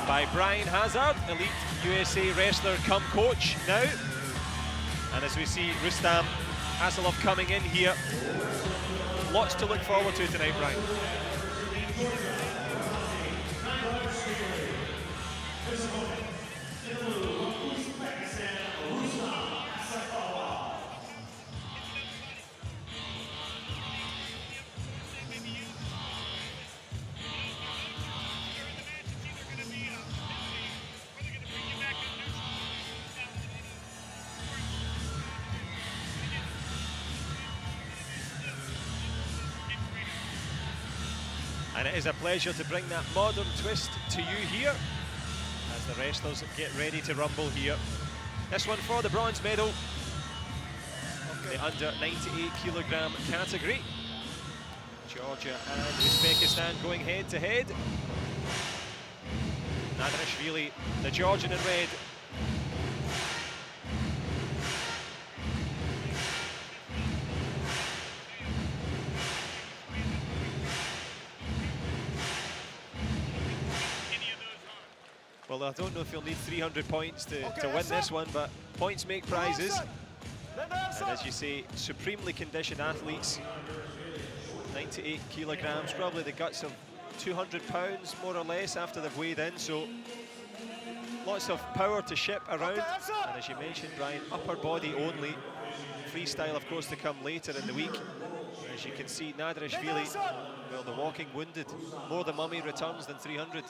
by Brian Hazard, elite USA wrestler come coach now. And as we see Rustam ASSAKALOV coming in here, lots to look forward to tonight, Brian. And it is a pleasure to bring that modern twist to you here as the wrestlers get ready to rumble here. This one for the bronze medal, the under 98 kilogram category. Georgia and Uzbekistan going head to head. NADAREISHVIL, the Georgian in red. Well, I don't know if you'll need 300 points to win this one, but points make prizes. And as you say, supremely conditioned athletes, 98 kilograms, probably the guts of 200 pounds, more or less, after they've weighed in, so lots of power to ship around. And as you mentioned, Brian, upper body only. Freestyle, of course, to come later in the week. As you can see, NADAREISHVIL, well, the walking wounded, more the mummy returns than 300.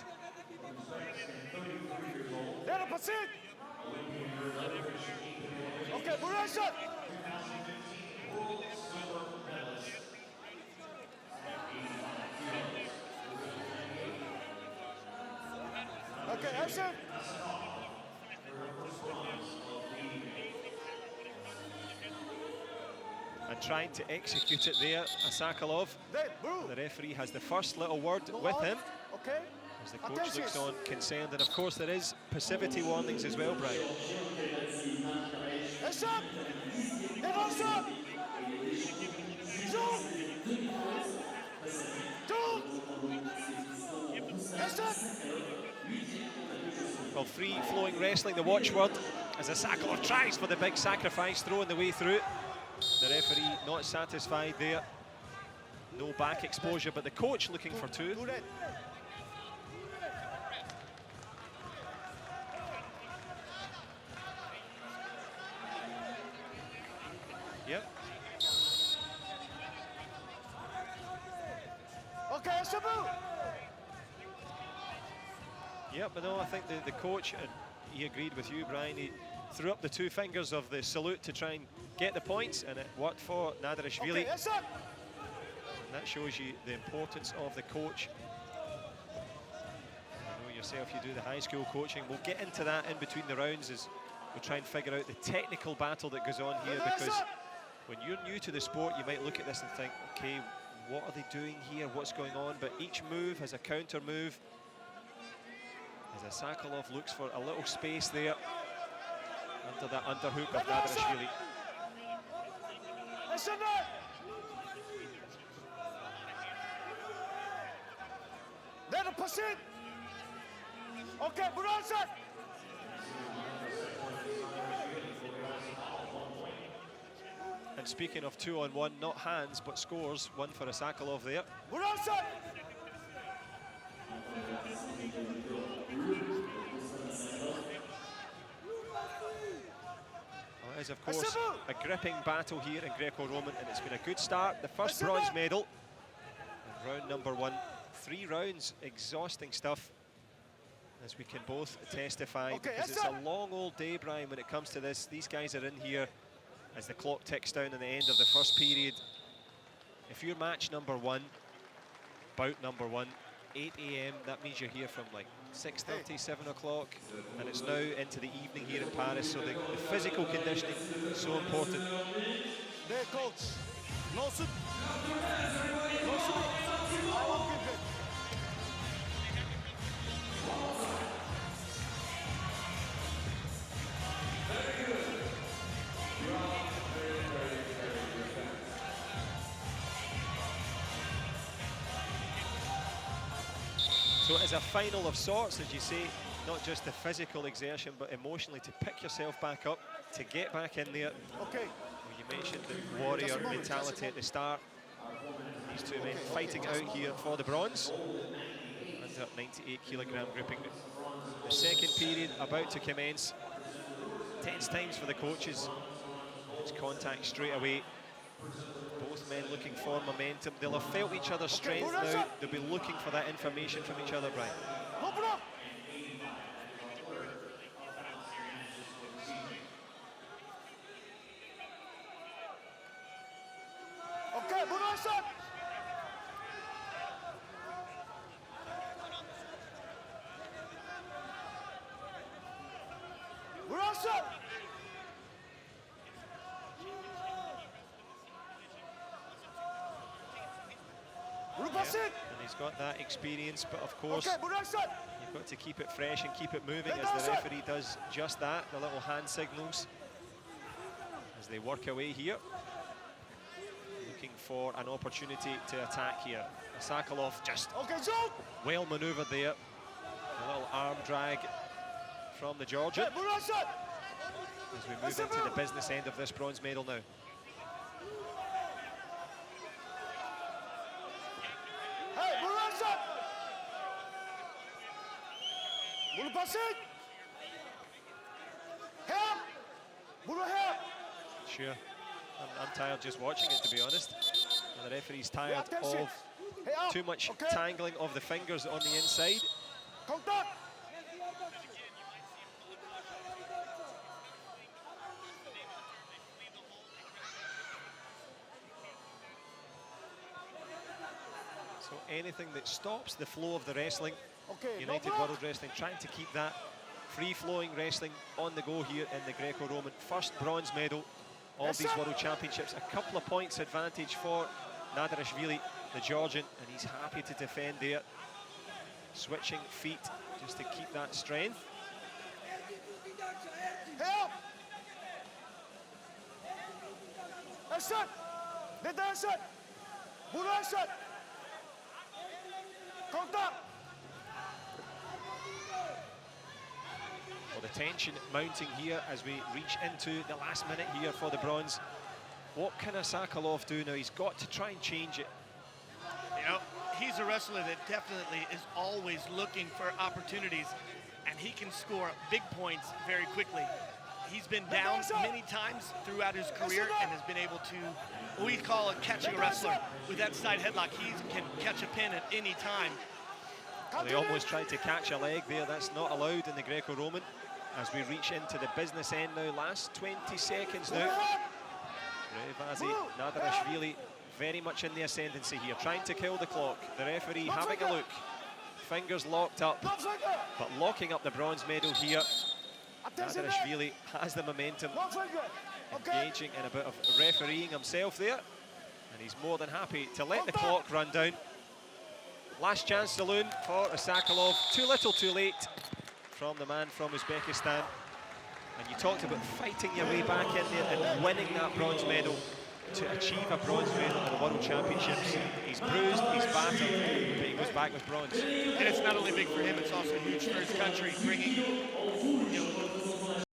Okay, Burasa. Okay, action. And trying to execute it there, ASSAKALOV. The referee has the first little word with him. Okay. As the coach looks on concerned, and of course there is passivity warnings as well, Brian. Well, free-flowing wrestling, the watchword, as ASSAKALOV tries for the big sacrifice throw on the way through. The referee not satisfied there. No back exposure, but the coach looking for two. Yep. Okay, Sabu. Yep, but no, I think the coach, and he agreed with you, Brian, he threw up the two fingers of the salute to try and get the points, and it worked for NADAREISHVIL. Okay, and that shows you the importance of the coach. You know yourself, you do the high school coaching. We'll get into that in between the rounds as we try and figure out the technical battle that goes on here, because when you're new to the sport, you might look at this and think, okay, what are they doing here? What's going on? But each move has a counter move. As ASSAKALOV looks for a little space there under that underhook of NADAREISHVIL. Okay, Burasa. And speaking of 2-on-1, not hands, but scores, one for ASSAKALOV there. Burasa. Well, it is, of course, a gripping battle here in Greco-Roman, and it's been a good start. The first bronze medal, and round number one. 3 rounds, exhausting stuff, as we can both testify, because it's a long old day, Brian, when it comes to this. These guys are in here as the clock ticks down at the end of the first period. If you're match number one, bout number one, 8 AM, that means you're here from like 6:30, 7 o'clock, and it's now into the evening here in Paris, so the physical conditioning is so important. There, coach. No soup. No soup. I won't give it. So So it is a final of sorts, as you say, not just the physical exertion, but emotionally to pick yourself back up, to get back in there. Okay. Well, you mentioned the warrior mentality at the start. These two men fighting out here for the bronze. Under 98 kilogram grouping. The second period about to commence. Tense times for the coaches. It's contact straight away. Both men looking for momentum. They'll have felt each other's strength now. They'll be looking for that information from each other, Brian. Okay, Burasa. Burasa. Yeah, and he's got that experience, but of course, okay, you've got to keep it fresh and keep it moving as the referee does just that. The little hand signals as they work away here. Looking for an opportunity to attack here. ASSAKALOV just well manoeuvred there. A little arm drag from the Georgian. As we move into the business end of this bronze medal now. Sure. I'm tired just watching it, to be honest. And the referee's tired of too much tangling of the fingers on the inside. So anything that stops the flow of the wrestling, United World Wrestling trying to keep that free-flowing wrestling on the go here in the Greco-Roman. First bronze medal of these World Championships. A couple of points advantage for NADAREISHVIL, the Georgian, and he's happy to defend there. Switching feet just to keep that strength. Well, the tension mounting here as we reach into the last minute here for the bronze. What can ASSAKALOV do now? He's got to try and change it. You know, he's a wrestler that definitely is always looking for opportunities, and he can score big points very quickly. He's been down many times throughout his career and has been able to, what we call it, catching a wrestler. With that side headlock, he can catch a pin at any time. Well, they almost tried to catch a leg there. That's not allowed in the Greco-Roman. As we reach into the business end now, last 20 seconds now. NADAREISHVIL very much in the ascendancy here, trying to kill the clock. The referee having a look, fingers locked up, but locking up the bronze medal here. NADAREISHVIL has the momentum, engaging in a bit of refereeing himself there, and he's more than happy to let the clock run down. Last chance saloon for ASSAKALOV. Too little, too late from the man from Uzbekistan. And you talked about fighting your way back in there and winning that bronze medal to achieve a bronze medal in the World Championships. He's bruised, he's battered, but he goes back with bronze. And it's not only big for him, it's also huge for his country, bringing